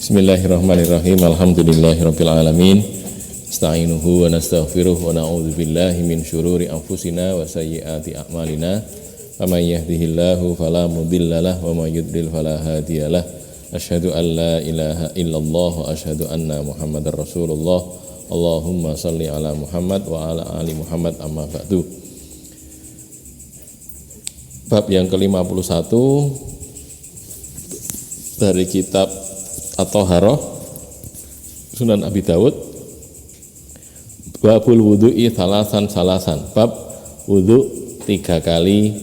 Bismillahirrahmanirrahim. Alhamdulillahirabbil alamin. Asta'inuhu wa nastaghfiruh wa na'udzu billahi min syururi anfusina wa sayyiati a'malina. Faman yahdihillahu fala mudhillalah wa may yudlil fala hadiyalah. Asyhadu an la ilaha illallah wa asyhadu anna Muhammadar Rasulullah. Allahumma shalli ala Muhammad wa ala ali Muhammad, amma ba'du. Bab yang ke-51 dari kitab At-Thaharah Sunan Abi Dawud. Babul wudu'i salasan. Bab wudu 3 kali.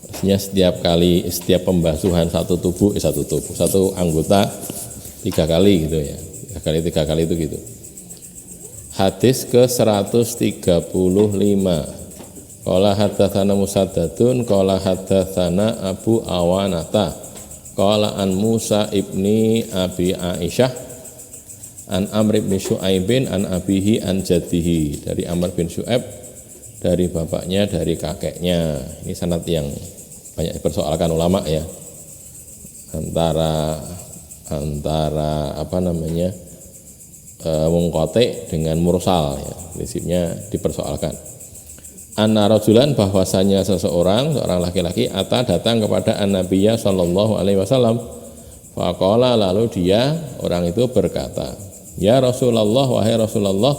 Artinya setiap pembasuhan satu anggota 3 kali gitu ya. 3 kali itu gitu. Hadis ke-135. Qala haddatsana Musaddadun qala haddatsana Abu Awanata qala an Musa ibni Abi Aisyah an Amr bin Syu'aibin an abihi an jaddihi, dari Amr bin Syu'aib dari bapaknya dari kakeknya. Ini sanad yang banyak dipersoalkan ulama ya, antara mungqati dengan mursal ya, prinsipnya dipersoalkan. Anna rajulan, bahwasanya seorang laki-laki datang kepada an-nabiyya sallallahu alaihi wasallam. Faqala, lalu orang itu berkata, ya Rasulullah, wahai Rasulullah,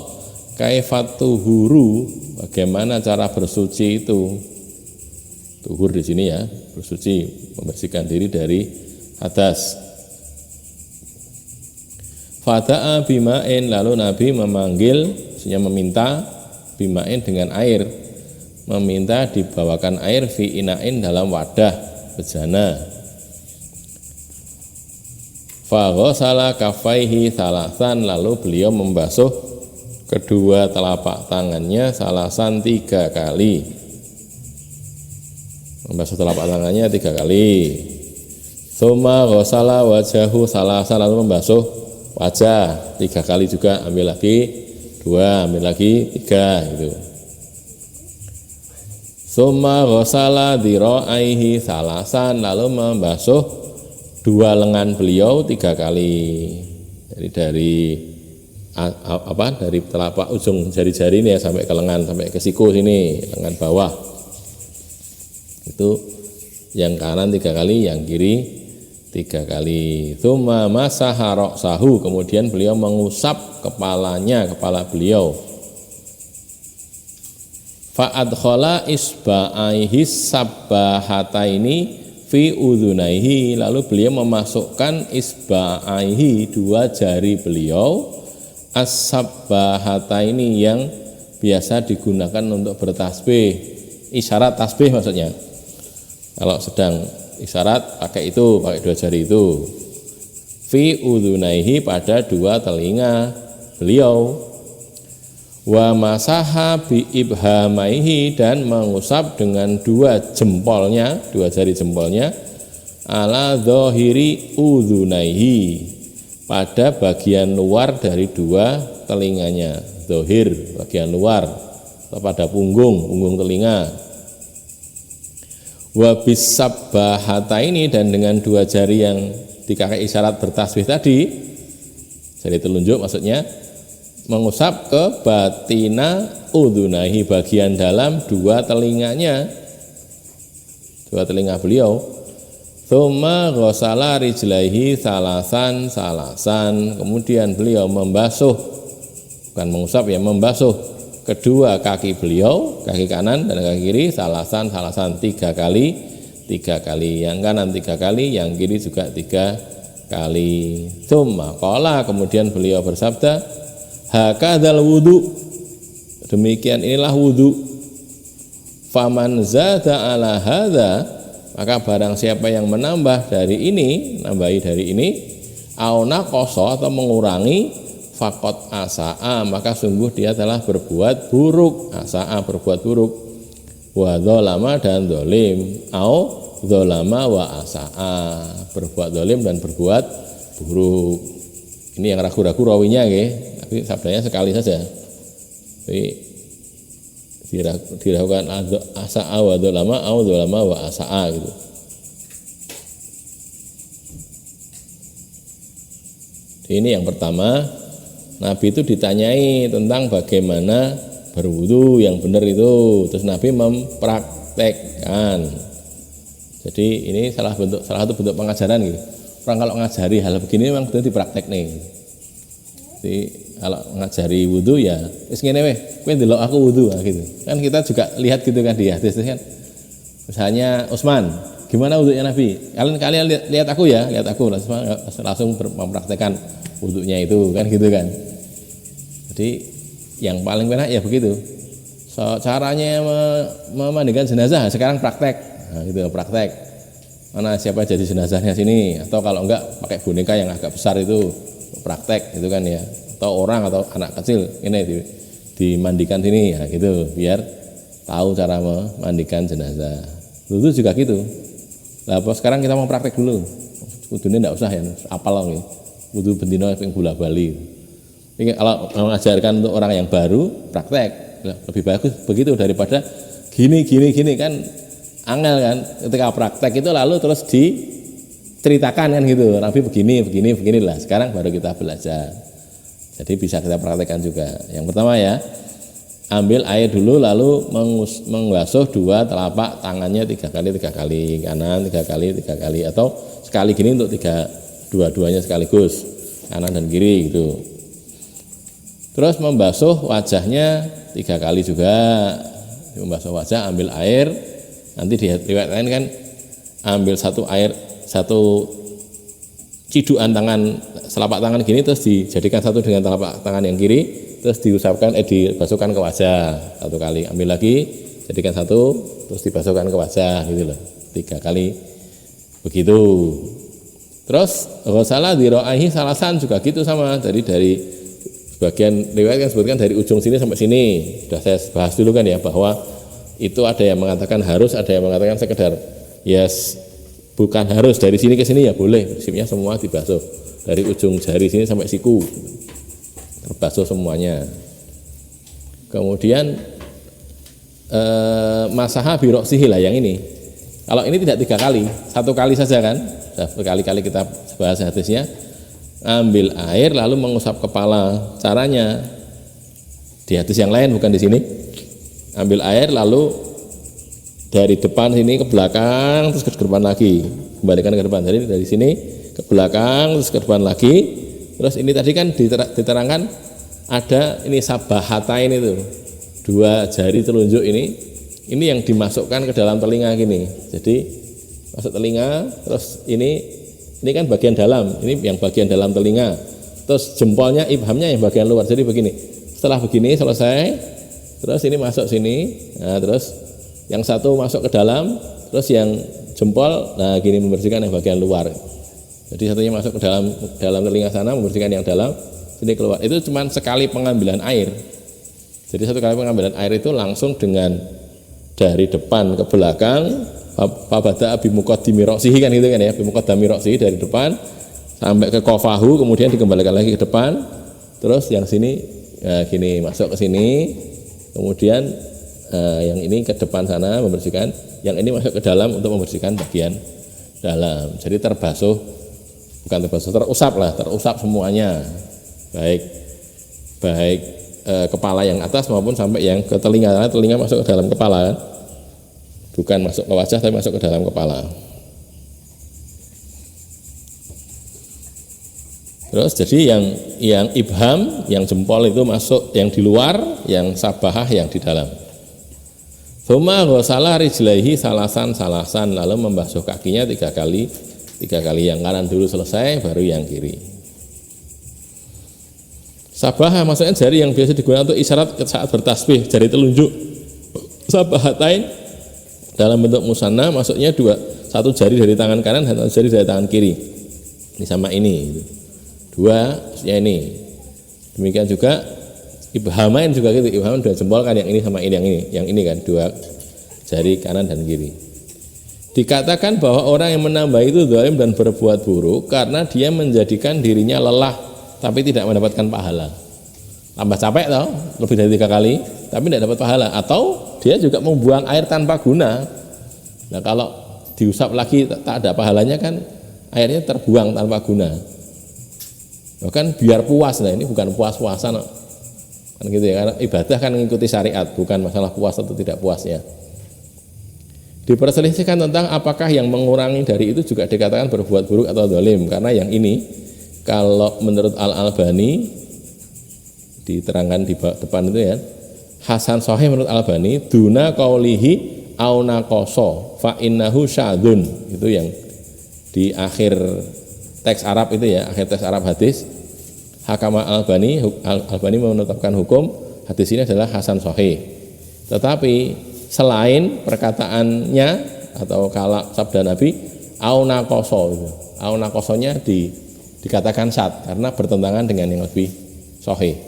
kaifatuhuru, bagaimana cara bersuci itu? Tuhur di sini ya, bersuci, membersihkan diri dari hadas. Fada'a bima'in, lalu Nabi memanggil, maksudnya meminta, bima'in dengan air, meminta dibawakan air fi ina'in, dalam wadah bejana. Fa ghassala kaffaihi salasan, lalu beliau membasuh kedua telapak tangannya salasan 3 kali. Membasuh telapak tangannya 3 kali. Tsumma ghassala wajahu salasan, lalu membasuh wajah 3 kali juga, ambil lagi 2, ambil lagi 3 gitu. Tsumma ghassala dhira'aihi salasan, lalu membasuh 2 lengan beliau 3 kali. Jadi dari telapak ujung jari-jari ini ya sampai ke lengan, sampai ke siku sini, lengan bawah. Itu yang kanan 3 kali, yang kiri 3 kali. Tsumma masaha ra'sahu, kemudian beliau mengusap kepala beliau. Fa'adkhala isba'aihi sabbahataini fi udhunaihi, lalu beliau memasukkan isba'aihi 2 jari beliau as-sabbahataini, yang biasa digunakan untuk bertasbih, isyarat tasbih maksudnya. Kalau sedang isyarat pakai 2 jari itu. Fi udhunaihi, pada 2 telinga beliau. Wa masaha bi ibhamaihi, dan mengusap dengan 2 jari jempolnya ala dhahiri udhunaihi, pada bagian luar dari 2 telinganya. Dhahir, bagian luar, atau pada punggung telinga. Wa bisabbahataini, dan dengan 2 jari yang dipakai isyarat bertasbih tadi, jari telunjuk maksudnya, mengusap ke batina udhunahi, bagian dalam 2 telinganya, 2 telinga beliau. Tsumma ghassala rijlaihi salasan, kemudian beliau membasuh, bukan mengusap ya, membasuh kedua kaki beliau, kaki kanan dan kaki kiri, salasan 3 kali, yang kanan 3 kali, yang kiri juga 3 kali. Tsumma qala, kemudian beliau bersabda, hakadzal wudu, demikian inilah wudu. Faman zada ala hadza, maka barang siapa yang nambahi dari ini, au naqasa, atau mengurangi, faqad asaa, maka sungguh dia telah berbuat buruk. Asaa, berbuat buruk. Wa dzalama, dan zalim. Au dzalama wa asaa, berbuat zalim dan berbuat buruk. Ini yang ragu-ragu rawinya nggih. Tapi sabdanya sekali saja. Jadi diragukan asa'a wa dzalama au dzalama wa asa'a gitu. Ini yang pertama, Nabi itu ditanyai tentang bagaimana berwudu yang benar itu, terus Nabi mempraktekkan. Jadi ini salah satu bentuk pengajaran gitu. Orang kalau ngajari hal begini memang betul dipraktek nih. Jadi kalau ngajari wudu ya wis ngene weh, kowe ndelok aku wudu gitu. Kan kita juga lihat gitu kan dia. Terus kan misalnya Utsman, gimana wudunya Nabi? Kalian lihat aku ya, lihat aku langsung mempraktekkan wudunya itu kan gitu kan. Jadi yang paling enak ya begitu. So, caranya memandikan jenazah sekarang praktek. Nah, gitu praktek. Mana siapa jadi jenazahnya sini, atau kalau enggak pakai boneka yang agak besar itu praktek gitu kan ya, atau orang atau anak kecil ini dimandikan sini ya gitu, biar tahu cara memandikan jenazah. Dulu juga gitu. Lah sekarang kita mau praktek dulu. Wudune enggak usah ya, apal ya. Wudu bendino ping bola-bali. Ini kalau mengajarkan untuk orang yang baru praktek lebih bagus begitu daripada gini kan angel kan, ketika praktek itu lalu terus diceritakan kan gitu, Nabi begini lah. Sekarang baru kita belajar. Jadi bisa kita praktekkan juga. Yang pertama ya, ambil air dulu lalu mengbasuh dua telapak tangannya 3 kali, kanan 3 kali, atau sekali gini untuk dua-duanya sekaligus, kanan dan kiri gitu. Terus membasuh wajahnya 3 kali juga. Membasuh wajah, ambil air. Nanti di riwayat lain kan ambil satu cidukan tangan, telapak tangan gini, terus dijadikan satu dengan telapak tangan yang kiri, terus dibasuhkan ke wajah 1 kali, ambil lagi, jadikan satu, terus dibasuhkan ke wajah gitu loh, 3 kali begitu. Terus ghasalah dhira'ihi salasan juga gitu sama, dari bagian riwayat kan sebutkan dari ujung sini sampai sini. Sudah saya bahas dulu kan ya, bahwa itu ada yang mengatakan harus, ada yang mengatakan sekedar yes, bukan harus, dari sini ke sini ya boleh, prinsipnya semua dibasuh dari ujung jari sini sampai siku terbasuh semuanya. Kemudian masaha biroksihi lah yang ini. Kalau ini tidak 3 kali, 1 kali saja kan, berkali-kali kita bahas hadisnya. Ambil air lalu mengusap kepala. Caranya di hadis yang lain, bukan di sini. Ambil air lalu dari depan sini ke belakang, terus ke depan lagi, kembalikan ke depan. Jadi dari sini ke belakang, terus ke depan lagi. Terus ini tadi kan diterangkan ada ini sabahatain itu, 2 jari telunjuk ini yang dimasukkan ke dalam telinga gini. Jadi masuk telinga, terus ini kan bagian dalam, ini yang bagian dalam telinga. Terus jempolnya, ibhamnya yang bagian luar. Jadi begini. Setelah begini selesai. Terus ini masuk sini, nah terus yang satu masuk ke dalam, terus yang jempol, nah gini membersihkan yang bagian luar. Jadi satunya masuk ke dalam telinga sana, membersihkan yang dalam, sini keluar. Itu cuma sekali pengambilan air. Jadi 1 kali pengambilan air itu langsung dengan dari depan ke belakang, pabada bimuqaddimi ra'sihi kan gitu kan ya, bimuqaddami ra'sihi dari depan sampai ke qafahu, kemudian dikembalikan lagi ke depan, terus yang sini gini masuk ke sini. Kemudian yang ini ke depan sana membersihkan, yang ini masuk ke dalam untuk membersihkan bagian dalam. Jadi terusap semuanya, baik kepala yang atas maupun sampai yang ke telinga. Karena telinga masuk ke dalam kepala, bukan masuk ke wajah tapi masuk ke dalam kepala. Terus jadi yang ibham, yang jempol itu masuk yang di luar, yang sabahah yang di dalam. Tsumma ghasala rijlaihi salasan, lalu membasuh kakinya 3 kali, yang kanan dulu selesai, baru yang kiri. Sabahah maksudnya jari yang biasa digunakan untuk isyarat saat bertasbih, jari telunjuk. Sabahatain dalam bentuk musanna, maksudnya 1 jari dari tangan kanan dan 1 jari dari tangan kiri. Ini sama ini gitu. 2 ya ini. Demikian juga ibhamain juga gitu. Ibhamain 2 jempol kan, yang ini sama ini, yang ini kan 2 jari kanan dan kiri. Dikatakan bahwa orang yang menambah itu zalim dan berbuat buruk karena dia menjadikan dirinya lelah tapi tidak mendapatkan pahala. Tambah capek toh, lebih dari 3 kali tapi tidak dapat pahala, atau dia juga membuang air tanpa guna. Nah, kalau diusap lagi tak ada pahalanya kan, airnya terbuang tanpa guna. Bahkan biar puas, nah ini bukan puas-puasan kan gitu ya, karena ibadah kan mengikuti syariat, bukan masalah puas atau tidak puasnya. Diperselisihkan tentang apakah yang mengurangi dari itu juga dikatakan berbuat buruk atau zalim, karena yang ini kalau menurut Al-Albani diterangkan di depan itu ya, Hasan Sahih menurut Al-Albani duna qaulihi au naqasa fa innahu syadzun, itu yang di akhir teks Arab itu ya, akhir teks Arab hadis. Hakama Al-Albani menetapkan hukum hadis ini adalah Hasan Sahih. Tetapi selain perkataannya atau kala sabda Nabi au naqasa, itu au naqasanya dikatakan syad karena bertentangan dengan yang lebih sahih.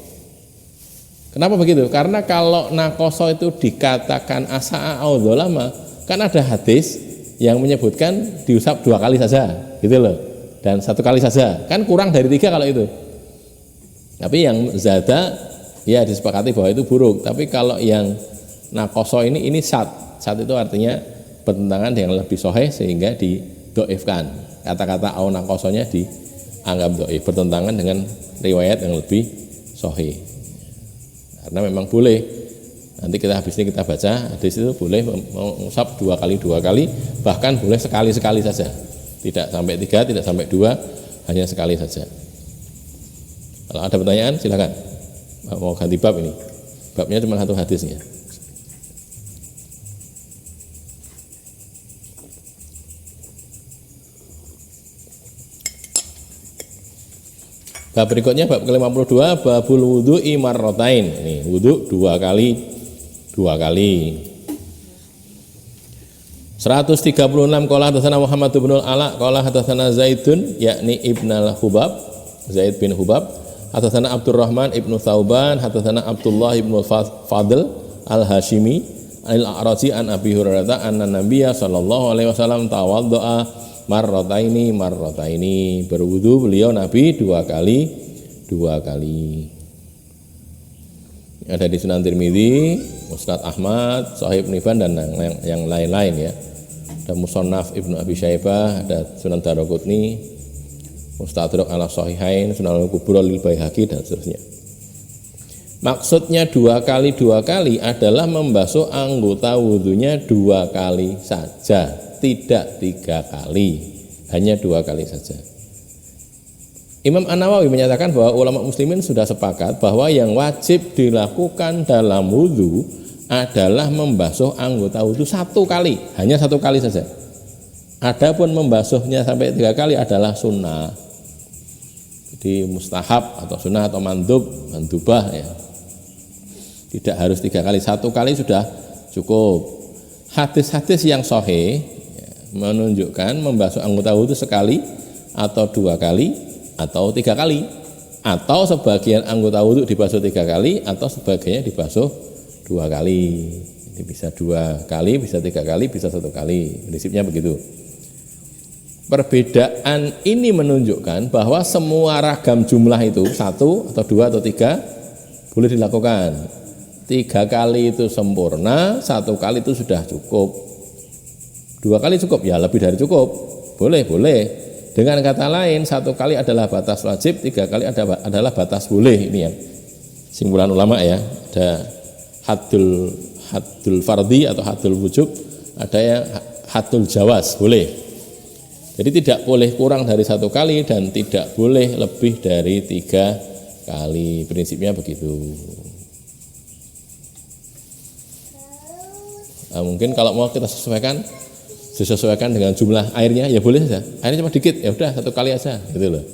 Kenapa begitu? Karena kalau naqasa itu dikatakan asa'a au dzalama, kan ada hadis yang menyebutkan diusap 2 kali saja gitu loh, dan 1 kali saja, kan kurang dari 3 kalau itu. Tapi yang zada ya disepakati bahwa itu buruk. Tapi kalau yang naqasa ini syad itu artinya bertentangan dengan lebih sahih sehingga didoifkan. Kata-kata au naqasanya dianggap doif, bertentangan dengan riwayat yang lebih sahih. Karena memang boleh, nanti kita habis ini kita baca hadis itu boleh mengusap 2 kali, bahkan boleh sekali-sekali saja, tidak sampai 3, tidak sampai 2, hanya sekali saja. Kalau ada pertanyaan silakan, mau ganti bab ini, babnya cuma 1 hadisnya. Bab berikutnya bab ke-52, babul wudhu'i marratain. Ini wudhu 2 kali. 136 qala hadatsana Muhammad bin al-Ala qala hadatsana Zaidun yakni Ibn al-Hubab, Zaid bin Hubab, hadatsana Abdurrahman ibnu Thauban, hadatsana Abdullah ibnu Fadl al-Hashimi al-A'raji an Abi Hurairah anna Nabiyya sallallahu alaihi wasallam tawaddoa marrataini, berwudu beliau Nabi 2 kali. Ada di Sunan Tirmidzi, Musnad Ahmad, Sahih Ibnu Hibban dan yang lain-lain ya. Ada Musannaf Ibnu Abi Syaibah, ada Sunan Daruqutni, Mustadrak ala Sahihain, Sunan Al-Kubra lil Baihaqi dan seterusnya. Maksudnya 2 kali adalah membasuh anggota wudunya 2 kali saja, tidak 3 kali, hanya 2 kali saja. Imam An-Nawawi menyatakan bahwa ulama muslimin sudah sepakat bahwa yang wajib dilakukan dalam wudu adalah membasuh anggota wudu 1 kali, hanya 1 kali saja. Adapun membasuhnya sampai 3 kali adalah sunnah. Jadi mustahab atau sunnah atau mandubah ya. Tidak harus 3 kali, 1 kali sudah cukup. Hadis-hadis yang sahih menunjukkan membasuh anggota wudu sekali atau 2 kali atau 3 kali, atau sebagian anggota wudu dibasuh 3 kali atau sebagiannya dibasuh 2 kali. Jadi bisa 2 kali, bisa 3 kali, bisa 1 kali. Prinsipnya begitu. Perbedaan ini menunjukkan bahwa semua ragam jumlah itu 1 atau 2 atau 3 boleh dilakukan. 3 kali itu sempurna, 1 kali itu sudah cukup. 2 kali cukup, ya lebih dari cukup. Boleh. Dengan kata lain, 1 kali adalah batas wajib, 3 kali adalah batas boleh. Ini yang simpulan ulama ya. Ada haddul fardhi atau haddul wujub, ada yang haddul jawaz, boleh. Jadi tidak boleh kurang dari 1 kali dan tidak boleh lebih dari 3 kali. Prinsipnya begitu. Nah, mungkin kalau mau kita disesuaikan dengan jumlah airnya ya boleh saja. Airnya cuma dikit, ya udah 1 kali aja gitu loh.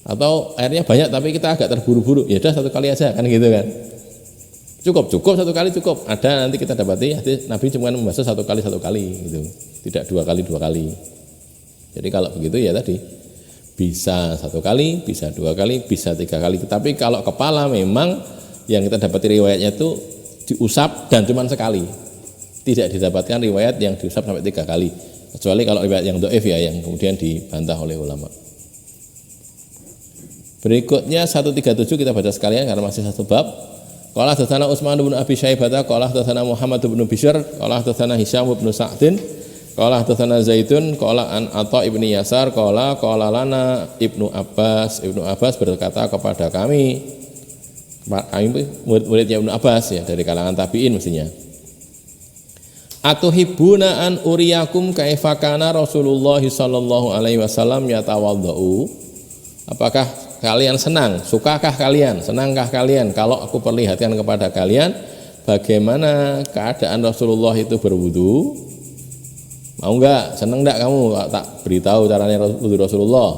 Atau airnya banyak tapi kita agak terburu-buru, ya udah 1 kali aja kan gitu kan. Cukup 1 kali cukup. Ada nanti kita dapati Nabi cuma membasuh 1 kali gitu. Tidak 2 kali. Jadi kalau begitu ya tadi bisa 1 kali, bisa 2 kali, bisa 3 kali. Tapi kalau kepala memang yang kita dapati riwayatnya itu diusap dan cuma sekali. Tidak didapatkan riwayat yang diusap sampai 3 kali, kecuali kalau riwayat yang dhaif ya, yang kemudian dibantah oleh ulama. Berikutnya 137 kita baca sekalian karena masih 1 bab. Qala hadatsana Utsman bin Abi Syaibah, qala hadatsana Muhammad bin Bishr, qala hadatsana Hisyam bin Sa'din Qala hadatsana Zaidun qala an Atha ibnu Yasar qala lana Ibnu Abbas berkata kepada kami murid-muridnya Ibnu Abbas ya, dari kalangan tabi'in mestinya. Atuhibbuna an uriyakum kaifa kana Rasulullah sallallahu alaihi wasallam yatawaddau. Apakah kalian senang, sukakah kalian, senangkah kalian kalau aku perlihatkan kepada kalian bagaimana keadaan Rasulullah itu berwudu? Mau enggak? Senang enggak kamu tak beritahu caranya wudu Rasulullah?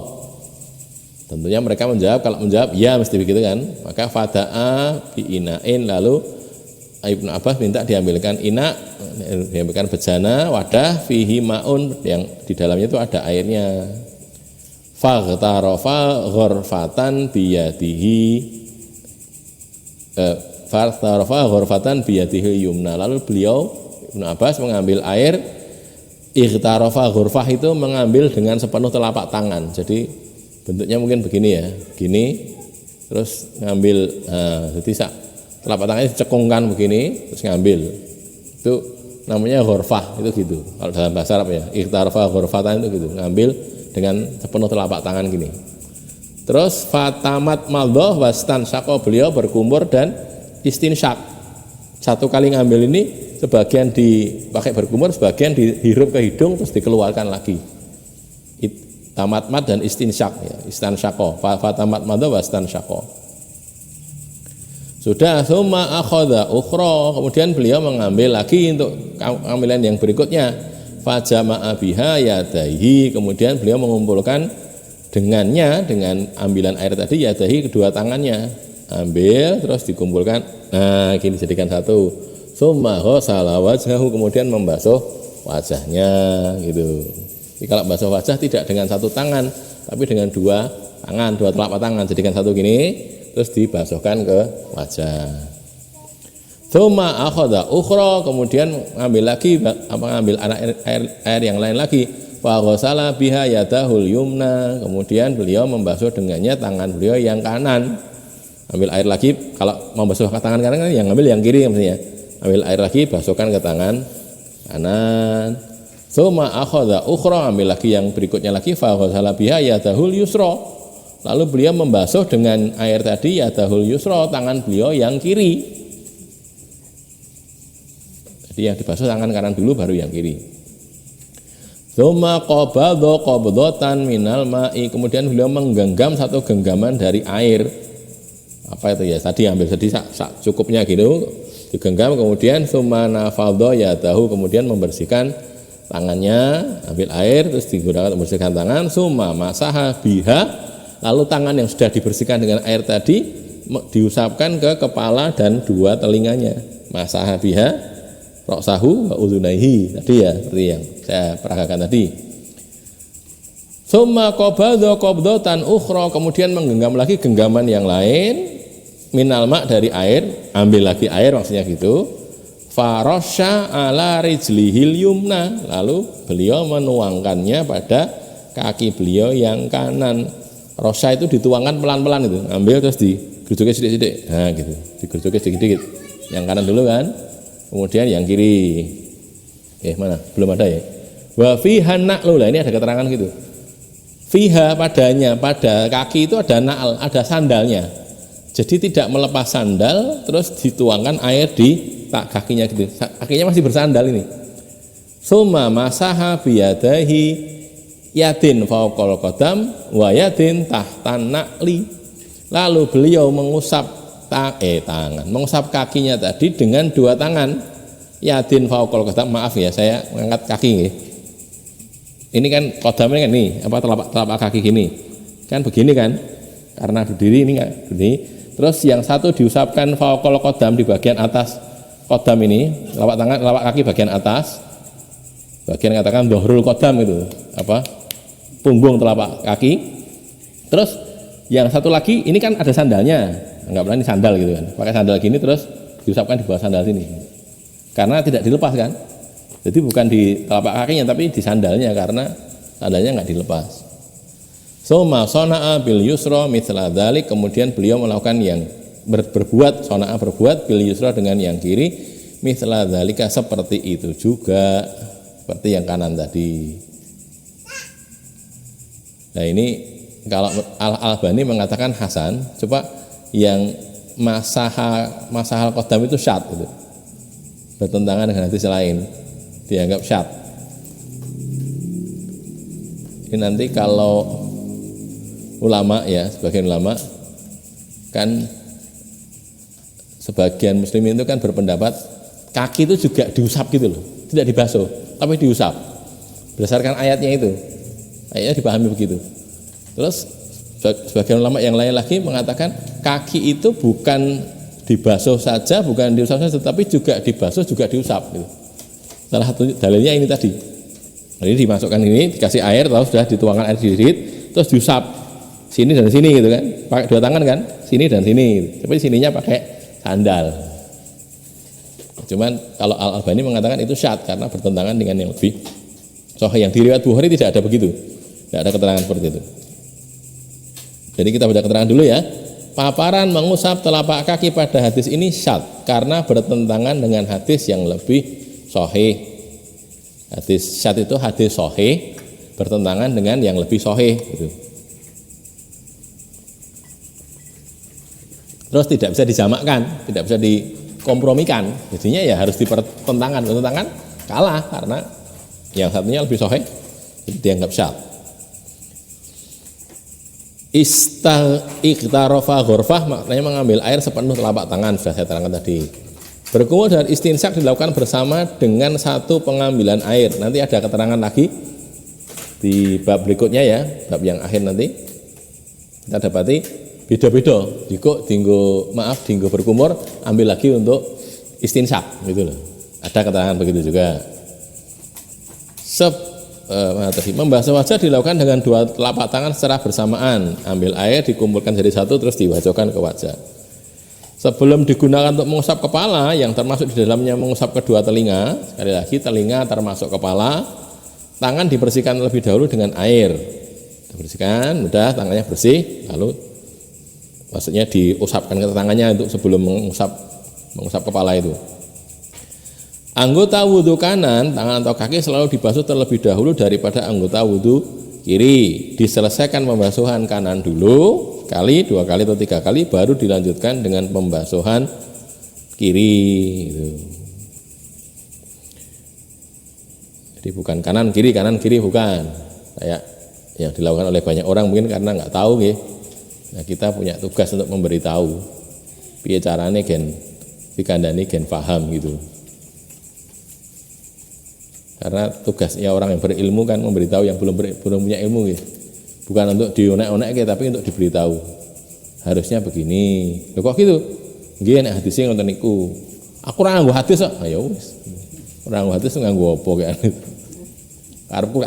Tentunya mereka menjawab, kalau menjawab ya mesti begitu kan. Maka fada'a bi'ina'in, lalu Ibnu Abbas minta diambilkan ina, diambilkan bejana, wadah fihi ma'un, yang di dalamnya itu ada airnya. Faghtarafa ghurfatan biyadihi yumna. Lalu beliau Ibnu Abbas mengambil air. Ightarafa ghurfah itu mengambil dengan sepenuh telapak tangan. Jadi bentuknya mungkin begini ya, gini, terus ngambil, jadi telapak tangannya dicekungkan begini, terus ngambil. Itu namanya ghurfah, itu gitu. Kalau dalam bahasa Arab ya, ightarafa ghurfatan itu gitu, ngambil dengan sepenuh telapak tangan gini. Terus fatamat maldhah wastan syaqo, beliau berkumur dan istinsyak. Satu kali ngambil ini, sebagian dipakai berkumur, sebagian dihirup ke hidung terus dikeluarkan lagi. Tamatmat dan istinsyak ya, istansyaqo. Fatamat maldhah wastan syaqo. Sudah, summa akhadha ukhra, kemudian beliau mengambil lagi untuk ambilan yang berikutnya. Fajama'a biha yadaihi, kemudian beliau mengumpulkan dengannya, dengan ambilan air tadi, yadaihi, kedua tangannya. Ambil terus dikumpulkan. Nah, gini jadikan satu. Summa ghasala wajhahu, kemudian membasuh wajahnya gitu. Jadi kalau basuh wajah tidak dengan satu tangan, tapi dengan dua tangan, dua telapak tangan, jadikan satu gini, terus dibasuhkan ke wajah. Tsumma akhadha ukhra, kemudian ngambil lagi, ngambil air yang lain lagi. Fa ghasala biha yadahul yumna, kemudian beliau membasuh dengannya tangan beliau yang kanan. Ambil air lagi, kalau membasuh ke tangan kanan yang ngambil yang kiri maksudnya. Ambil air lagi, basuhkan ke tangan kanan. Tsumma akhadha ukhra, ambil lagi yang berikutnya lagi. Fa ghasala biha yadahul yusra, lalu beliau membasuh dengan air tadi yadahul yusra, tangan beliau yang kiri. Jadi yang dibasuh tangan kanan dulu, baru yang kiri. Tsumma qabadha qabdatan minal ma'i, kemudian beliau menggenggam satu genggaman dari air. Apa itu ya? Tadi ambil sedih cukupnya gitu, digenggam, kemudian tsumma nafadha yadahu, kemudian membersihkan tangannya, ambil air terus digunakan untuk membersihkan tangan. Tsumma masaha biha, lalu tangan yang sudah dibersihkan dengan air tadi diusapkan ke kepala dan dua telinganya. Masaha biha ra'sahu wa udhunaihi, tadi ya, seperti yang saya peragakan tadi. Tsumma qabadha qabdatan ukhra, kemudian menggenggam lagi genggaman yang lain, minal ma', dari air, ambil lagi air maksudnya gitu. Farasha ala rijlihil yumna, lalu beliau menuangkannya pada kaki beliau yang kanan. Rasha itu dituangkan pelan-pelan itu, ambil terus digerujuknya sedikit-sedikit, nah gitu, digerujuknya sedikit-sedikit. Yang kanan dulu kan, kemudian yang kiri. Mana? Belum ada ya. Wa fiha na'lu, ini ada keterangan gitu. Fiha, padanya, pada kaki itu ada na'al, ada sandalnya. Jadi tidak melepas sandal, terus dituangkan air di kakinya gitu. Kakinya masih bersandal ini. Summa masaha biyadahi yadin fauqal qadam wa yadin tahtan na'li. Lalu beliau mengusap mengusap kakinya tadi dengan dua tangan. Yadin fauqal qadam, maaf ya saya mengangkat kaki nggih. Ini kan qadamnya kan nih, telapak kaki gini. Kan begini kan? Karena berdiri ini enggak begini. Terus yang satu diusapkan fauqal qadam, di bagian atas qadam ini, telapak kaki bagian atas. Bagian katakan dhahrul qadam itu, punggung telapak kaki. Terus yang satu lagi ini kan ada sandalnya. Anggaplah ini sandal gitu kan. Pakai sandal gini terus diusapkan di bawah sandal sini. Karena tidak dilepas kan. Jadi bukan di telapak kakinya tapi di sandalnya, karena sandalnya enggak dilepas. Summa sana'a bil yusra mithla dzalik, kemudian beliau melakukan yang berbuat bil yusra dengan yang kiri, mithla dzalika, seperti itu juga. seperti yang kanan tadi. Nah ini kalau Al-Albani mengatakan hasan, coba yang masahal qadam itu syad gitu. Bertentangan dengan hadis lain, dianggap syad. Ini nanti kalau ulama ya, sebagian ulama kan, sebagian muslimin itu kan berpendapat kaki itu juga diusap gitu loh, tidak dibasuh tapi diusap berdasarkan ayatnya itu, ayatnya dipahami begitu. Terus sebagian ulama yang lain lagi mengatakan kaki itu bukan dibasuh saja, bukan diusap saja, tetapi juga dibasuh juga diusap gitu. Salah satu dalilnya ini tadi. Jadi dimasukkan ini, dikasih air, lalu sudah dituangkan air sedikit, terus diusap sini dan sini gitu kan, pakai dua tangan kan, sini dan sini gitu. Tapi sininya pakai sandal. Cuman kalau Al-Albani mengatakan itu syad karena bertentangan dengan yang lebih sahih. Yang di riwayat Bukhari tidak ada begitu, tidak ada keterangan seperti itu. Jadi kita baca keterangan dulu ya. Paparan mengusap telapak kaki pada hadis ini syad karena bertentangan dengan hadis yang lebih sahih. Hadis syad itu hadis sahih bertentangan dengan yang lebih sahih gitu. Terus tidak bisa dijamakkan, tidak bisa dikompromikan. Jadinya ya harus dipertentangkan, bertentangan kalah karena yang satunya lebih sahih, dianggap syad. Iqtarofa ghurfah maknanya mengambil air sepenuh telapak tangan, sudah saya terangkan tadi. Berkumur dan istinsak dilakukan bersama dengan satu pengambilan air. Nanti ada keterangan lagi di bab berikutnya ya, bab yang akhir nanti kita dapati beda-beda. Dinggo berkumur, ambil lagi untuk istinsak gitu loh. Ada keterangan begitu juga. Membasuh wajah dilakukan dengan dua telapak tangan secara bersamaan. Ambil air, dikumpulkan jadi satu, terus diwajahkan ke wajah. Sebelum digunakan untuk mengusap kepala, yang termasuk di dalamnya mengusap kedua telinga, sekali lagi telinga termasuk kepala, tangan dibersihkan lebih dahulu dengan air. Dibersihkan, udah tangannya bersih, lalu maksudnya diusapkan ke tangannya untuk sebelum mengusap kepala itu. Anggota wudhu kanan, tangan atau kaki selalu dibasuh terlebih dahulu daripada anggota wudhu kiri. Diselesaikan pembasuhan kanan dulu, sekali, dua kali atau tiga kali, baru dilanjutkan dengan pembasuhan kiri. Jadi bukan kanan kiri bukan. Kayak yang dilakukan oleh banyak orang mungkin karena nggak tahu ya. Nah, kita punya tugas untuk memberitahu. Piye carane gen dikandani gen paham gitu. Karena tugasnya orang yang berilmu kan memberitahu yang belum punya ilmu ya. Bukan untuk dionek-onek tapi untuk diberitahu. Harusnya begini. Lho kok gitu? Nggih nek hadise ngoten niku. Aku ora nganggo hadis kok. Ya wis. Ora nganggo hadis nganggo apa kaya.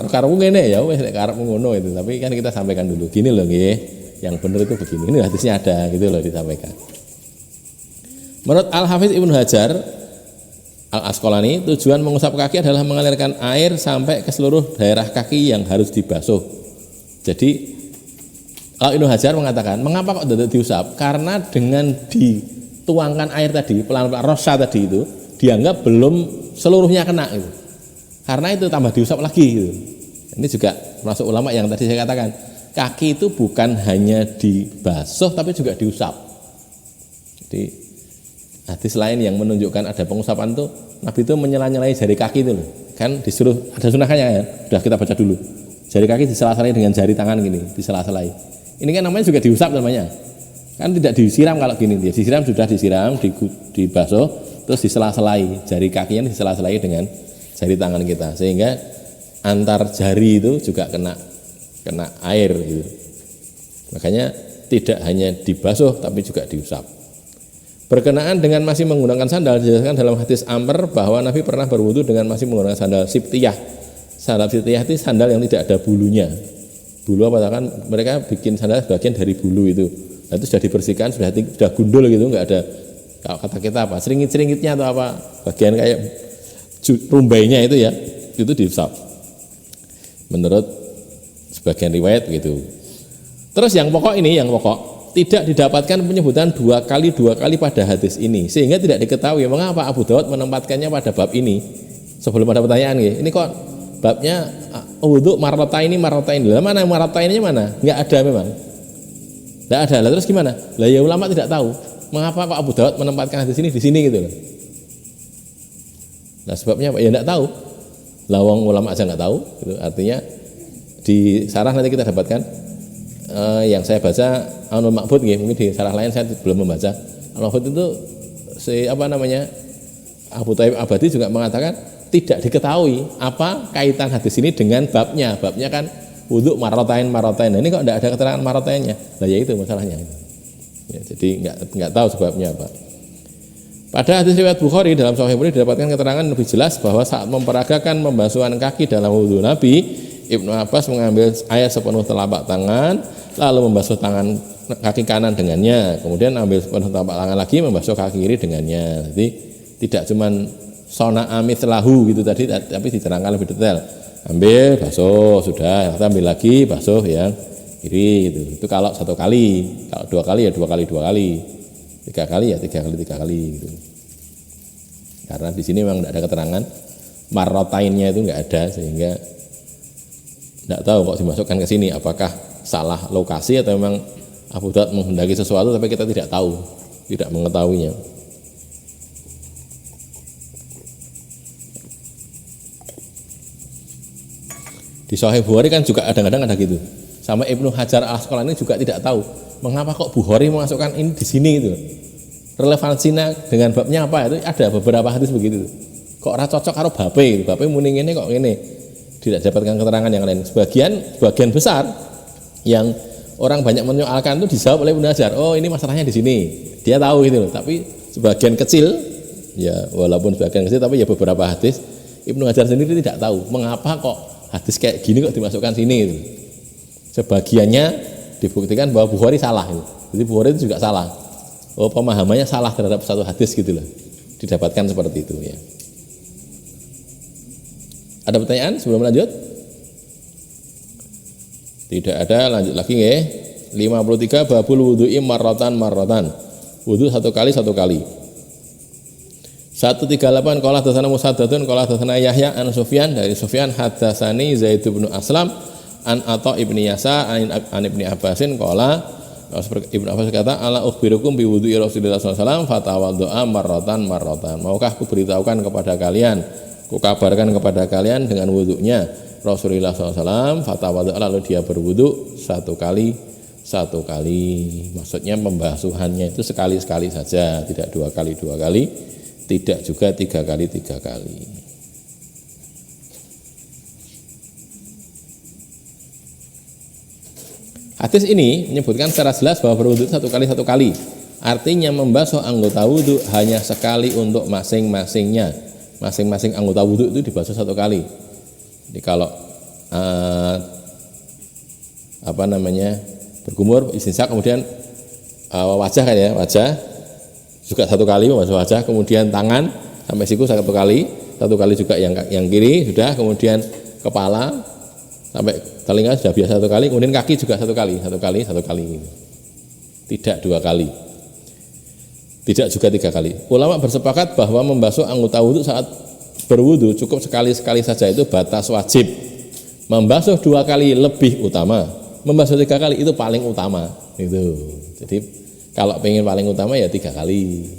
Karepku ngene ya wis nek karepmu ngono itu. Tapi kan kita sampaikan dulu. Gini loh nggih. Yang benar itu begini. Ini hadisnya ada gitu loh disampaikan. Menurut Al-Hafiz Ibnu Hajar Al-Asqalani, tujuan mengusap kaki adalah mengalirkan air sampai ke seluruh daerah kaki yang harus dibasuh. Jadi kalau Ibnu Hajar mengatakan, mengapa kok tidak diusap? Karena dengan dituangkan air tadi, pelan-pelan rosa tadi itu, dianggap belum seluruhnya kena gitu. Karena itu tambah diusap lagi gitu. Ini juga termasuk ulama yang tadi saya katakan, kaki itu bukan hanya dibasuh tapi juga diusap. Jadi hadis lain yang menunjukkan ada pengusapan itu, Nabi itu menyela-nyelai jari kaki itu loh. Kan disuruh, ada sunahnya ya, sudah kita baca dulu. Jari kaki disela-selai dengan jari tangan gini, disela-selai. Ini kan namanya juga diusap namanya. Kan tidak disiram kalau gini, dia disiram sudah disiram, dibasuh, terus disela-selai. Jari kakinya disela-selai dengan jari tangan kita, sehingga antar jari itu juga kena air gitu. Makanya tidak hanya dibasuh tapi juga diusap. Berkenaan dengan masih menggunakan sandal, dijelaskan dalam hadis Amr bahwa Nabi pernah berwudu dengan masih menggunakan sandal sibtiyah. Sandal sibtiyah itu sandal yang tidak ada bulunya. Bulu apa kan mereka bikin sandal sebagian dari bulu itu. Nah, itu sudah dibersihkan, sudah gundul gitu, enggak ada kata kita apa, seringit-seringitnya atau apa, bagian kayak rumbainya itu ya, itu diusap. Menurut sebagian riwayat begitu. Terus yang pokok ini, yang pokok tidak didapatkan penyebutan dua kali pada hadis ini, sehingga tidak diketahui mengapa Abu Daud menempatkannya pada bab ini. Sebelum ada pertanyaan ini kok babnya wudu marrataini. Lah mana marrataininya mana? Enggak ada memang. Enggak ada. Lah terus gimana? Lah ya ulama tidak tahu. Mengapa kok Abu Daud menempatkan hadis ini di sini gitu loh. Nah sebabnya apa? Ya enggak tahu. Lah wong ulama aja enggak tahu gitu. Artinya di sarah nanti kita dapatkan yang saya baca Aunul Ma'bud mungkin di sarah lain saya belum membaca. Aunul Ma'bud itu Abu Thaib Abadi juga mengatakan tidak diketahui apa kaitan hadis ini dengan babnya. Babnya kan wudu marrotain. Nah, ini kok tidak ada keterangan marrotainnya. Nah ya itu masalahnya. Ya, jadi nggak tahu sebabnya apa. Pada hadis riwayat Bukhari dalam Sahih Bukhari didapatkan keterangan lebih jelas bahwa saat memperagakan pembasuhan kaki dalam wudu Nabi, Ibnu Abbas mengambil air sepenuh telapak tangan lalu membasuh tangan kaki kanan dengannya, kemudian ambil sepenuh telapak tangan lagi membasuh kaki kiri dengannya. Jadi tidak cuman sona amit lahu gitu tadi, tapi diterangkan lebih detail. Ambil, basuh, sudah, ambil lagi, basuh yang kiri gitu. Itu kalau satu kali, kalau dua kali ya dua kali, tiga kali ya tiga kali gitu. Karena di sini memang tidak ada keterangan marrotainnya itu nggak ada, sehingga tidak tahu kok dimasukkan ke sini. Apakah salah lokasi atau memang Abu Daud menghendaki sesuatu tapi kita tidak tahu, tidak mengetahuinya. Di Sahih Bukhari kan juga kadang-kadang ada gitu. Sama Ibnu Hajar Al-Asqalani juga tidak tahu mengapa kok Bukhari memasukkan ini di sini gitu. Relevansinya dengan babnya apa itu ada beberapa hadis begitu. Kok ora cocok karo bape muni ngene kok ngene. Tidak dapatkan keterangan yang lain. Sebagian besar yang orang banyak menyoalkan itu dijawab oleh Ibnu Hajar. Oh, ini masalahnya di sini. Dia tahu gitu loh. Tapi sebagian kecil ya walaupun sebagian kecil tapi ya beberapa hadis Ibnu Hajar sendiri tidak tahu mengapa kok hadis kayak gini kok dimasukkan sini gitu. Sebagiannya dibuktikan bahwa Bukhari salah gitu. Jadi Bukhari itu juga salah. Oh, pemahamannya salah terhadap satu hadis gitu loh. Didapatkan seperti itu ya. Ada pertanyaan sebelum lanjut? Tidak ada, lanjut lagi nggih. 53 babul wudu'i marratan. Wudu satu kali. 138 qala hadatsana Musaddadun qala hadatsana Yahya an Sufyan dari Sufyan hadatsani Zaid bin Aslam an Atha ibni Yasa an ibni Abbasin qala Ibnu Abbas berkata ala ukhbirukum bi wudu'i Rasulullah sallallahu alaihi wasallam fatawaddu'a marratan. Maukah aku beritahukan kepada kalian, ku kabarkan kepada kalian dengan wudunya Rasulullah sallallahu alaihi wasallam fatawaddu'a lalu dia berwudu satu kali. Maksudnya pembasuhannya itu sekali saja, tidak dua kali, tidak juga tiga kali. Hadis ini menyebutkan secara jelas bahwa berwudu satu kali. Artinya membasuh anggota wudu hanya sekali untuk masing-masingnya. Masing-masing anggota wudu itu dibasuh satu kali. Jadi kalau bergumur, istinsak, kemudian wajah kan ya, wajah juga satu kali membasuh wajah, kemudian tangan sampai siku satu kali juga yang kiri sudah, kemudian kepala sampai telinga sudah biasa satu kali, kemudian kaki juga satu kali, tidak dua kali, tidak juga tiga kali. Ulama bersepakat bahwa membasuh anggota wudu saat berwudu cukup sekali saja itu batas wajib. Membasuh dua kali lebih utama, membasuh tiga kali itu paling utama itu. Jadi kalau pengen paling utama ya tiga kali,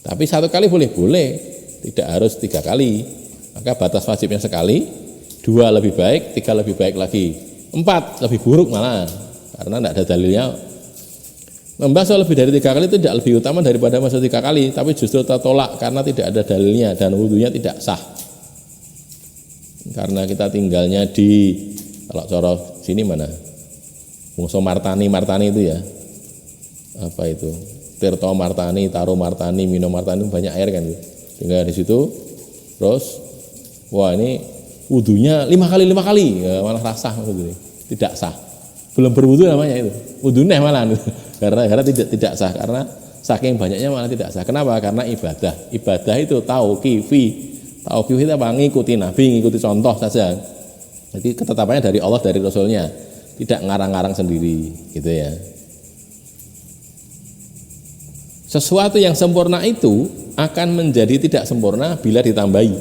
tapi satu kali boleh, tidak harus tiga kali. Maka batas wajibnya sekali, dua lebih baik, tiga lebih baik lagi, empat lebih buruk malah, karena tidak ada dalilnya. Membasuh lebih dari tiga kali itu tidak lebih utama daripada membasuh tiga kali, tapi justru tertolak karena tidak ada dalilnya dan wudunya tidak sah. Karena kita tinggalnya di, kalau coro sini mana, Bungso Martani itu ya, apa itu, Tirto Martani, Taro Martani, Mino Martani, banyak air kan, tinggal di situ, terus, wah ini wudunya 5 kali, ya, malah sah wudu, tidak sah, belum berwudu namanya itu, wudunya malah, karena tidak sah, karena saking banyaknya malah tidak sah. Kenapa? Karena ibadah itu tauqif itu apa? Ngikuti Nabi, ngikuti contoh saja. Jadi ketetapannya dari Allah, dari Rasulnya, tidak ngarang-ngarang sendiri, gitu ya. Sesuatu yang sempurna itu akan menjadi tidak sempurna bila ditambahi.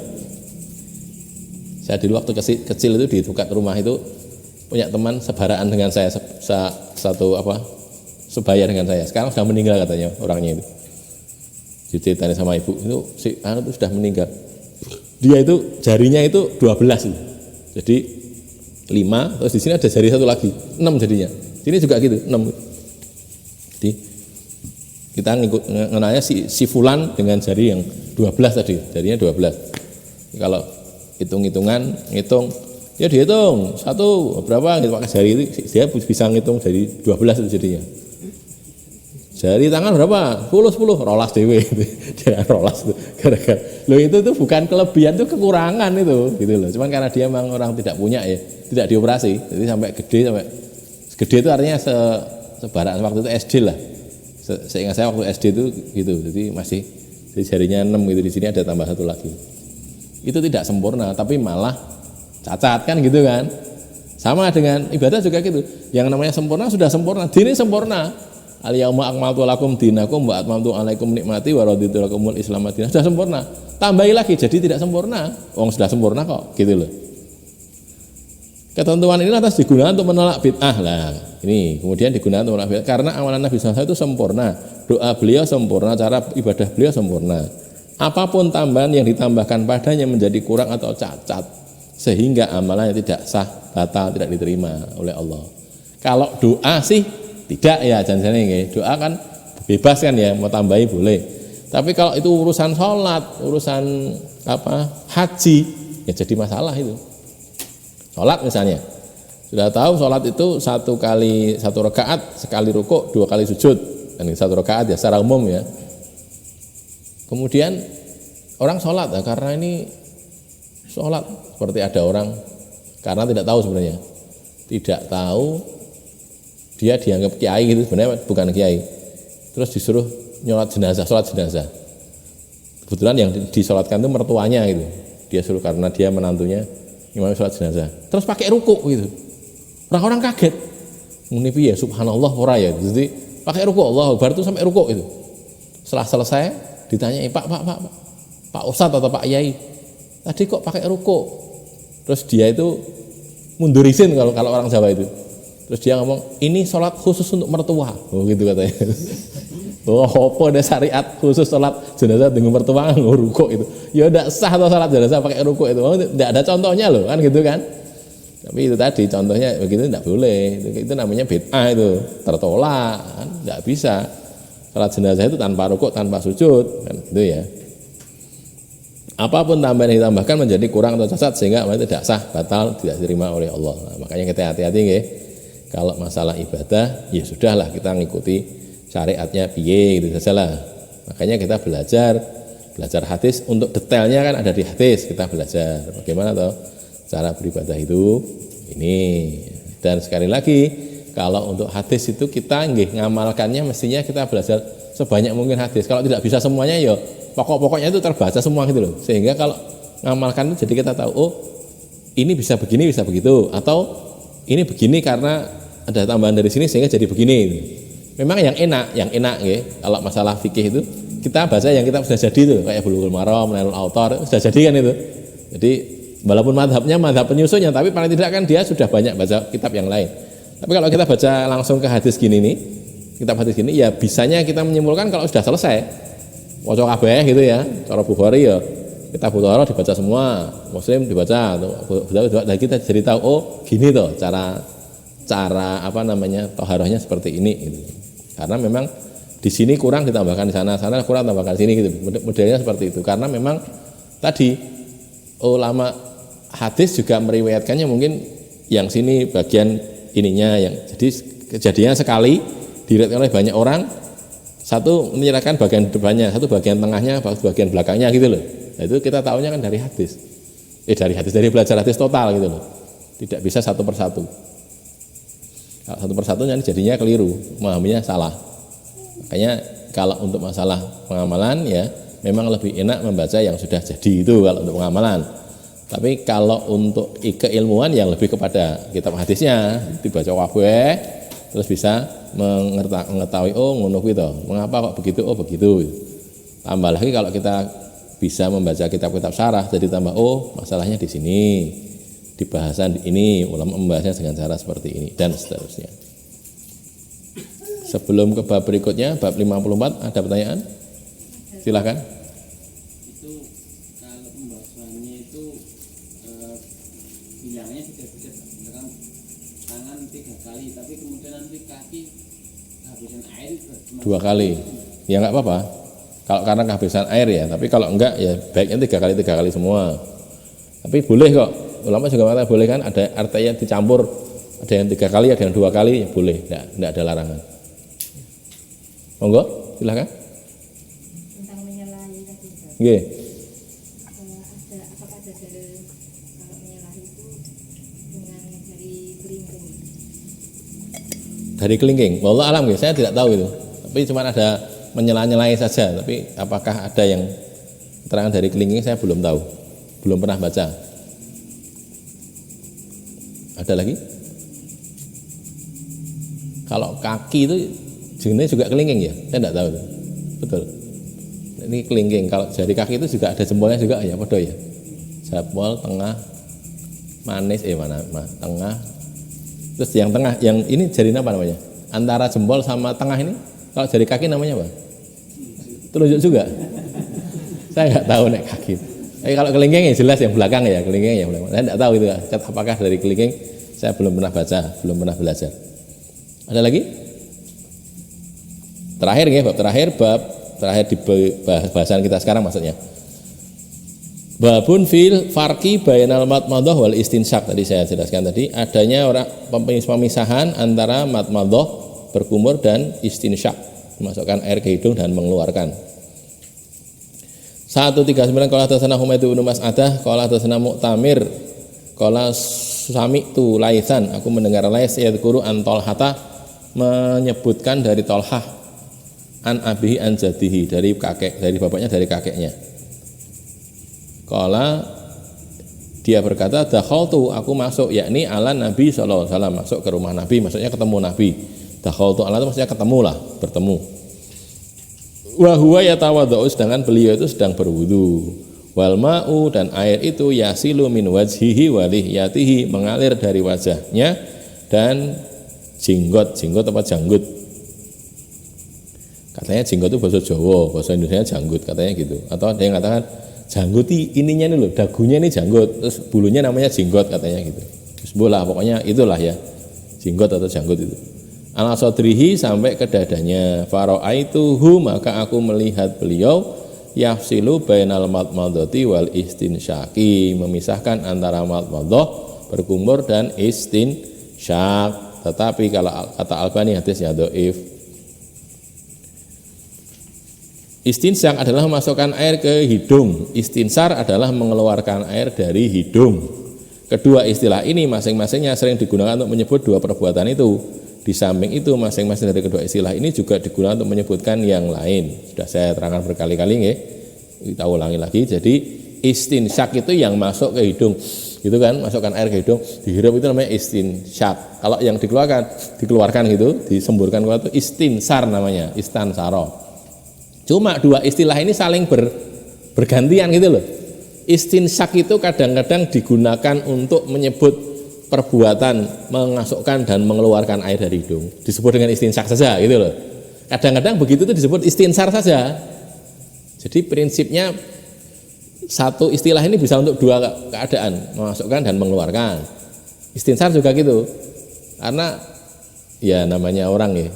Saya dulu waktu kecil itu di dekat rumah itu punya teman sebaraan dengan saya, satu sebaya dengan saya. Sekarang sudah meninggal katanya orangnya itu. Diceritain sama ibu itu si anak itu sudah meninggal. Dia itu jarinya itu 12 itu. Jadi 5, terus di sini ada jari satu lagi, 6 jadinya. Sini juga gitu, 6. Jadi kita ngenalnya si fulan dengan jari yang 12 tadi, jarinya 12. Kalau hitung-hitungan, ya dihitung satu berapa gitu pakai jari itu dia bisa ngitung dari 12 itu jadinya. Jari tangan berapa? 10 rolas dewe dia rolas itu gara-gara loh itu tuh bukan kelebihan, itu kekurangan itu gitu loh. Cuman karena dia memang orang tidak punya ya, tidak dioperasi. Jadi sampai gede itu artinya sebaran waktu itu SD lah. Seingat saya waktu SD itu gitu. Jadi masih di jarinya 6 gitu, di sini ada tambah satu lagi. Itu tidak sempurna tapi malah cacat kan gitu kan. Sama dengan ibadah juga gitu. Yang namanya sempurna sudah sempurna, dini sempurna. Al-yauma akmaltu lakum dinakum wa atmamtu alaikum nikmati wa raditu lakumul Islam madinah. Sudah sempurna. Tambahi lagi jadi tidak sempurna. Sudah sempurna kok, gitu loh. Ketentuan ini lantas digunakan untuk menolak bid'ah lah. Ini kemudian digunakan untuk menolak bid'ah karena amalan Nabi SAW itu sempurna. Doa beliau sempurna, cara ibadah beliau sempurna. Apapun tambahan yang ditambahkan padanya menjadi kurang atau cacat sehingga amalannya tidak sah, batal, tidak diterima oleh Allah. Kalau doa sih tidak ya, jangan doa kan bebas kan ya, mau tambahi boleh. Tapi kalau itu urusan sholat, urusan haji, ya jadi masalah itu. Sholat misalnya, sudah tahu sholat itu satu rakaat, sekali rukuk, 2 kali sujud, dan satu rakaat ya secara umum ya. Kemudian orang sholat ya, karena ini sholat seperti ada orang karena tidak tahu sebenarnya, tidak tahu. Dia dianggap kiai gitu, sebenarnya bukan kiai. Terus disuruh sholat jenazah. Kebetulan yang disolatkan itu mertuanya gitu. Dia suruh karena dia menantunya imam sholat jenazah. Terus pakai rukuk gitu. Orang-orang kaget. Ini piye subhanallah ora ya. Jadi pakai rukuk, Allahu Akbar itu sampai rukuk itu. Setelah selesai ditanya, Pak Ustadz atau Pak Yai, tadi kok pakai rukuk? Terus dia itu mundur izin kalau orang Jawa itu. Terus dia ngomong, ini sholat khusus untuk mertua. Gitu katanya. Apa ada syariat khusus sholat jenazah dengan mertua rukuk itu. Ya tidak sah atau sholat jenazah pakai rukuk itu. Tidak ada contohnya loh kan gitu kan. Tapi itu tadi contohnya begitu tidak boleh. Itu namanya bid'ah itu, tertolak kan, tidak bisa. Sholat jenazah itu tanpa rukuk, tanpa sujud kan gitu ya. Apapun tambahan yang ditambahkan menjadi kurang atau cacat sehingga tidak sah, batal, tidak diterima oleh Allah. Nah, makanya kita hati-hati nggih. Kalau masalah ibadah, ya sudahlah kita ngikuti syariatnya piye gitu sajalah. Makanya kita belajar hadis, untuk detailnya kan ada di hadis, kita belajar bagaimana toh cara beribadah itu ini. Dan sekali lagi, kalau untuk hadis itu kita ngamalkannya mestinya kita belajar sebanyak mungkin hadis. Kalau tidak bisa semuanya ya pokok-pokoknya itu terbaca semua gitu loh. Sehingga kalau ngamalkan itu jadi kita tahu, oh ini bisa begini, bisa begitu, atau ini begini karena ada tambahan dari sini sehingga jadi begini. Memang yang enak ya. Kalau masalah fikih itu kita baca yang kita sudah jadi itu, kayak Bulughul Maram, Nailul Autar, sudah jadi kan itu. Jadi walaupun madhab penyusunnya, tapi paling tidak kan dia sudah banyak baca kitab yang lain. Tapi kalau kita baca langsung ke hadis gini nih, kitab hadis gini, ya bisanya kita menyimpulkan kalau sudah selesai. Waca kabeh gitu ya. Cara Bukhari ya kitab Bukhari dibaca semua, Muslim dibaca, dan kita jadi tahu oh gini toh cara toharohnya seperti ini gitu. Karena memang di sini kurang ditambahkan di sana kurang tambahkan di sini gitu. Modelnya seperti itu. Karena memang tadi ulama hadis juga meriwayatkannya mungkin yang sini bagian ininya yang jadi kejadiannya sekali diriwayatkan oleh banyak orang, satu menyerahkan bagian depannya, satu bagian tengahnya, satu bagian belakangnya gitu loh. Nah, itu kita tahunya kan dari hadis. Dari belajar hadis total gitu loh. Tidak bisa satu persatu. Kalau satu persatunya jadinya keliru, memahaminya salah. Makanya kalau untuk masalah pengamalan ya memang lebih enak membaca yang sudah jadi itu kalau untuk pengamalan. Tapi kalau untuk keilmuan yang lebih kepada kitab hadisnya dibaca kabeh terus bisa mengetahui oh ngono kuwi to. Mengapa kok begitu? Oh begitu. Tambah lagi kalau kita bisa membaca kitab-kitab syarah, jadi tambah oh masalahnya di sini, di bahasan ini ulama membahasnya dengan cara seperti ini dan seterusnya. Sebelum ke bab berikutnya, bab 54, ada pertanyaan? Silakan. Itu kalau pembahasannya itu bilangnya tidak bisa menggunakan tangan 3 kali, tapi kemudian nanti kaki kehabisan air 2 kali. Ya nggak apa-apa. Kalau karena kehabisan air ya, tapi kalau enggak ya baiknya 3 kali semua. Tapi boleh kok. Ulama juga mengatakan boleh kan, ada artinya dicampur, ada yang 3 kali, ada yang 2 kali, ya boleh, enggak ada larangan. Monggo, silakan. Tentang menyalahi tadi. Nggih. Apakah ada dalil kalau menyalahi itu dengan dari kelingking? Dari kelingking. Wallah alam nggih, saya tidak tahu itu. Tapi cuma ada menyela-nyelai saja, tapi apakah ada yang keterangan dari kelingking saya belum tahu. Belum pernah baca. Ada lagi? Kalau kaki itu jenisnya juga kelingking ya? Saya tidak tahu. Betul. Ini kelingking. Kalau jari kaki itu juga ada jempolnya juga ya, podo ya. Jempol, tengah, manis, tengah. Terus yang tengah, yang ini jari apa namanya? Antara jempol sama tengah ini, kalau jari kaki namanya apa? Telunjuk juga. Saya nggak tahu nek kaki. Tapi kalau kelingking ya jelas yang belakang ya, kelingking yang belakang. Saya tidak tahu itu apakah dari kelingking. Saya belum pernah baca, belum pernah belajar. Ada lagi? Terakhir ya, bab terakhir di bahasan kita sekarang maksudnya. Babun fil farqi bainal madmadah wal istinsyak, tadi saya jelaskan tadi, adanya pemisahan antara madmadah berkumur dan istinsyak, memasukkan air ke hidung dan mengeluarkan. 139 qala hadatsana Humaid bin Mas'adah qala hadatsana Mu'tamir qala sami'tu Laitsan, aku mendengar Laits yadhkuru an Talhata, menyebutkan dari Talhah an abihi an jadihi, dari bapaknya dari kakeknya. Qala, dia berkata dakhaltu, aku masuk, yakni ala Nabi sallallahu alaihi wasallam, masuk ke rumah Nabi, maksudnya ketemu Nabi. Dakhaltu ala itu maksudnya ketemu lah, bertemu. Wa huwa yatawaddau, sedangkan beliau itu sedang berwudu. Wal ma'u, dan air itu yasilu min wajhihi wa lihyatihi, mengalir dari wajahnya dan jenggot apa janggut. Katanya jenggot itu bahasa Jawa, bahasa Indonesia janggut katanya gitu. Atau ada yang katakan janggut ininya ini loh, dagunya ini janggut, terus bulunya namanya jenggot katanya gitu. Terus bola, pokoknya itulah ya, jenggot atau janggut itu. Ala sodrihi, sampai ke dadanya. Fara'aituhu, maka aku melihat beliau yafsilu bainal madmadati wal istinsyaki, memisahkan antara madmadah berkumur dan istinsyak. Tetapi kalau kata Albani hadisnya dhaif. Istinsyak adalah memasukkan air ke hidung, istinsar adalah mengeluarkan air dari hidung. Kedua istilah ini masing-masingnya sering digunakan untuk menyebut dua perbuatan itu. Di samping itu masing-masing dari kedua istilah ini juga digunakan untuk menyebutkan yang lain. Sudah saya terangkan berkali-kali ya. Kita ulangi lagi. Jadi istinsyak itu yang masuk ke hidung, gitu kan, masukkan air ke hidung, dihirup itu namanya istinsyak. Kalau yang dikeluarkan gitu, disemburkan keluar itu istinsar namanya, istansaro. Cuma dua istilah ini saling bergantian gitu loh. Istinsyak itu kadang-kadang digunakan untuk menyebut perbuatan memasukkan dan mengeluarkan air dari hidung, disebut dengan istinsyak saja gitu loh. Kadang-kadang begitu itu disebut istinsar saja. Jadi prinsipnya satu istilah ini bisa untuk dua keadaan, memasukkan dan mengeluarkan. Istinsar juga gitu, karena ya namanya orang ya,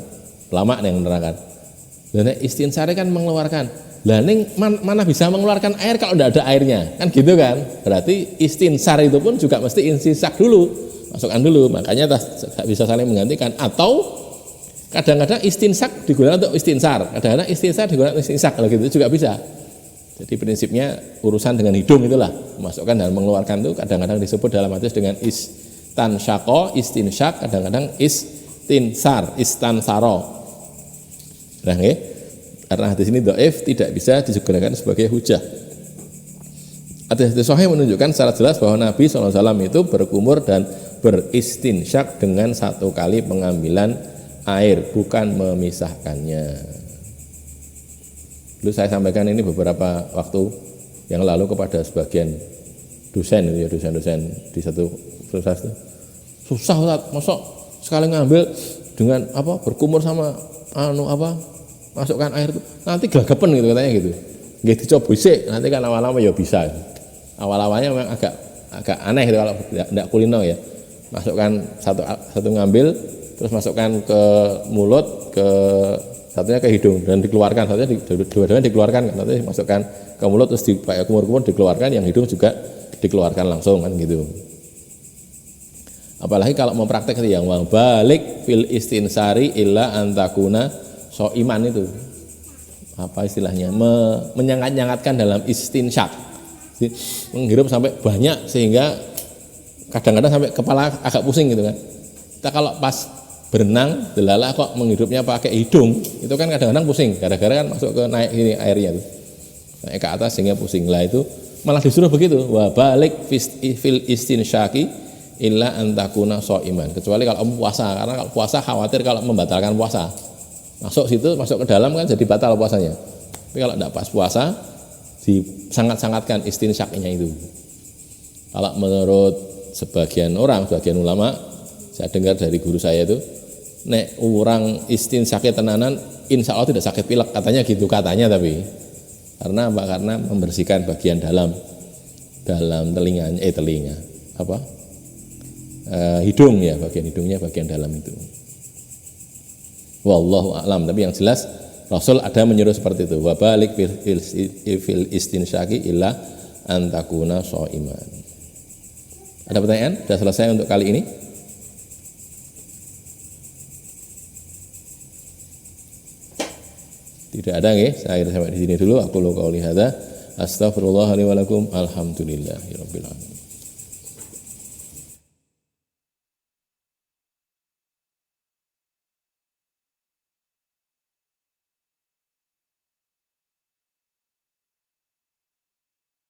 lama yang menerangkan. Dan istinsar kan mengeluarkan. Lah ning mana bisa mengeluarkan air kalau tidak ada airnya, kan gitu kan? Berarti istinsar itu pun juga mesti istinsak dulu, masukkan dulu. Makanya tidak bisa saling menggantikan. Atau kadang-kadang istinsak digunakan untuk istinsar, kadang-kadang istinsar digunakan untuk istinsak, kalau gitu juga bisa. Jadi prinsipnya urusan dengan hidung itulah, memasukkan dan mengeluarkan itu kadang-kadang disebut dalam hadis dengan istansyaqo, istinsyak, kadang-kadang istinsar, istansaro. Nah, karena hadis ini dhaif, tidak bisa digunakan sebagai hujah. Hadis sahih menunjukkan secara jelas bahwa Nabi SAW itu berkumur dan beristinsyak dengan satu kali pengambilan air, bukan memisahkannya. Dulu saya sampaikan ini beberapa waktu yang lalu kepada sebagian dosen itu ya, dosen-dosen di satu universitas itu, susah Ustaz, masuk sekali ngambil dengan apa berkumur sama masukkan air itu nanti gelagapan gitu katanya gitu. Nggih dicoba sik, nanti kan lama-lama ya bisa. Awal-awalnya memang agak aneh gitu kalau tidak kulino ya. Masukkan satu ngambil terus masukkan ke mulut, satunya ke hidung dan dikeluarkan, satunya dua-duanya dikeluarkan, satunya masukkan ke mulut terus pakai kumur-kumur dikeluarkan, yang hidung juga dikeluarkan langsung kan gitu. Apalagi kalau mau praktek yang balik fil istinsari illa antakuna so iman itu apa istilahnya menyangat-nyangatkan dalam istinsyak, menghirup sampai banyak sehingga kadang-kadang sampai kepala agak pusing gitu kan. Kita kalau pas berenang delala kok menghirupnya pakai hidung itu kan kadang-kadang pusing gara-gara kan masuk ke naik ini airnya tuh naik ke atas sehingga pusing lah, itu malah disuruh begitu wa balik fil istinsyaki illa antakuna so iman, kecuali kalau puasa, karena kalau puasa khawatir kalau membatalkan puasa masuk situ masuk ke dalam kan jadi batal puasanya. Tapi kalau tidak pas puasa disangat-sangatkan istinsyaknya itu. Kalau menurut sebagian ulama, saya dengar dari guru saya itu, nek orang istinsyake tenanan insya Allah tidak sakit pilek katanya gitu katanya, tapi karena apa? Karena membersihkan bagian dalam hidung ya, bagian hidungnya bagian dalam itu. Wallahu a'lam, tapi yang jelas Rasul ada menyuruh seperti itu, wa balik fil istinsyaki illa antakuna shaiman. Ada pertanyaan? Sudah selesai untuk kali ini? Tidak ada nggih. Saya sampai di sini dulu. Aku qauli hadza, astaghfirullah li wa lakum, alhamdulillahirabbil alamin.